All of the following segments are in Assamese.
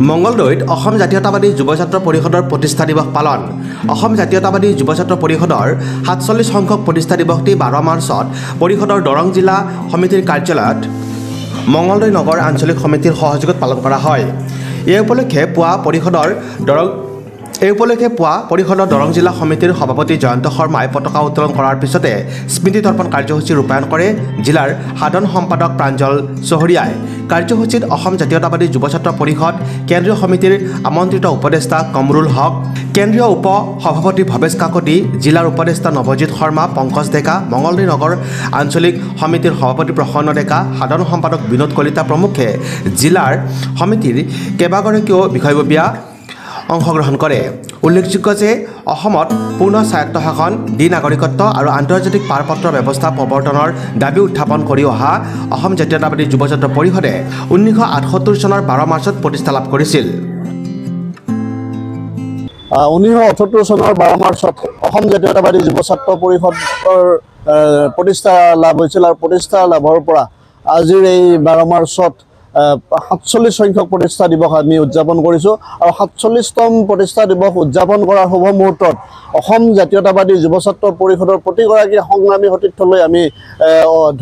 মঙ্গলদৈত অসম জাতীয়তাবাদী যুৱ ছাত্ৰ পৰিষদৰ প্ৰতিষ্ঠা দিৱস পালন। অসম জাতীয়তাবাদী যুৱ ছাত্ৰ পৰিষদৰ ৪৭ সংখ্যক প্ৰতিষ্ঠা দিৱসটি ১২ মাৰ্চত পৰিষদৰ দৰং জিলা সমিতিৰ কাৰ্যালয়ত মঙ্গলদৈ নগৰ আঞ্চলিক সমিতিৰ সহযোগত পালন কৰা হয়। এই উপলক্ষে পুৱা পৰিষদৰ দৰং জিলা সমিতিৰ সভাপতি জয়ন্ত শৰ্মাই পতাকা উত্তোলন কৰাৰ পিছতে স্মৃতি তৰ্পণ কাৰ্যসূচী ৰূপায়ণ কৰে জিলাৰ সাধাৰণ সম্পাদক প্ৰাঞ্জল চহৰীয়াই। কাৰ্যসূচীত অসম জাতীয়তাবাদী যুৱ ছাত্ৰ পৰিষদ কেন্দ্ৰীয় সমিতিৰ আমন্ত্ৰিত উপদেষ্টা কমৰুল হক, কেন্দ্ৰীয় উপ সভাপতি ভৱেশ কাকতি, জিলাৰ উপদেষ্টা নৱজিৎ শৰ্মা, পংকজ ডেকা, মঙ্গলদৈ নগৰ আঞ্চলিক সমিতিৰ সভাপতি প্ৰসন্ন ডেকা, সাধাৰণ সম্পাদক বিনোদ কলিতা প্ৰমুখে জিলাৰ সমিতিৰ কেইবাগৰাকীও বিষয়ববীয়া অংশগ্ৰহণ কৰে। উল্লেখযোগ্য যে অসমত পূৰ্ণ স্বায়ত্তশাসন, দ্বি নাগৰিকত্ব আৰু আন্তৰ্জাতিক পাৰপত্ৰ ব্যৱস্থা প্ৰৱৰ্তনৰ দাবী উত্থাপন কৰি অহা অসম জাতীয়তাবাদী যুৱ ছাত্ৰ পৰিষদে 1978 চনৰ 12 মাৰ্চত প্ৰতিষ্ঠা লাভ কৰিছিল। 1978 চনৰ 12 মাৰ্চত অসম জাতীয়তাবাদী যুৱ ছাত্ৰ পৰিষদৰ প্ৰতিষ্ঠা লাভ হৈছিল আৰু প্ৰতিষ্ঠা লাভৰ পৰা আজিৰ এই 12 মাৰ্চত ৪৭ সংখ্যক প্ৰতিষ্ঠা দিৱস আমি উদযাপন কৰিছোঁ আৰু ৪৭তম প্ৰতিষ্ঠা দিৱস উদযাপন কৰাৰ শুভ মুহূৰ্তত অসম জাতীয়তাবাদী যুৱ ছাত্ৰ পৰিষদৰ প্ৰতিগৰাকী সংগ্ৰামী সতীৰ্থলৈ আমি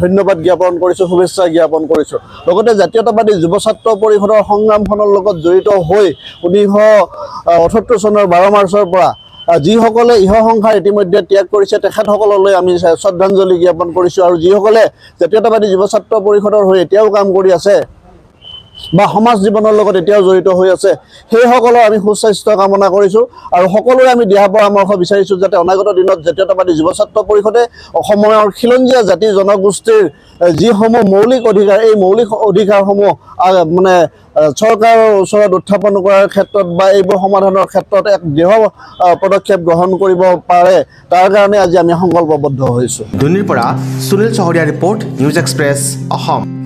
ধন্যবাদ জ্ঞাপন কৰিছোঁ, শুভেচ্ছা জ্ঞাপন কৰিছোঁ। লগতে জাতীয়তাবাদী যুৱ ছাত্ৰ পৰিষদৰ সংগ্ৰামখনৰ লগত জড়িত হৈ 1978 চনৰ 12 মাৰ্চৰ পৰা যিসকলে ইহ সংসাৰ ইতিমধ্যে ত্যাগ কৰিছে তেখেতসকললৈ আমি শ্ৰদ্ধাঞ্জলি জ্ঞাপন কৰিছোঁ আৰু যিসকলে জাতীয়তাবাদী যুৱ ছাত্ৰ পৰিষদৰ হৈ এতিয়াও কাম কৰি আছে বা সমাজ জীৱনৰ লগত এতিয়াও জড়িত হৈ আছে সেইসকলৰ আমি সুস্বাস্থ্য কামনা কৰিছোঁ আৰু সকলোৰে আমি দিহা পৰামৰ্শ বিচাৰিছোঁ যাতে অনাগত দিনত জাতীয়তাবাদী যুৱ ছাত্ৰ পৰিষদে অসমৰ খিলঞ্জীয়া জাতি জনগোষ্ঠীৰ যিসমূহ মৌলিক অধিকাৰ এই মৌলিক অধিকাৰসমূহ মানে চৰকাৰৰ ওচৰত উত্থাপন কৰাৰ ক্ষেত্ৰত বা এইবোৰ সমাধানৰ ক্ষেত্ৰত এক দৃঢ় পদক্ষেপ গ্ৰহণ কৰিব পাৰে তাৰ কাৰণে আজি আমি সংকল্পবদ্ধ হৈছোঁ। ধুনীৰ পৰা সুনীল চহৰীয়া ৰিপৰ্ট, নিউজ এক্সপ্ৰেছ, অসম।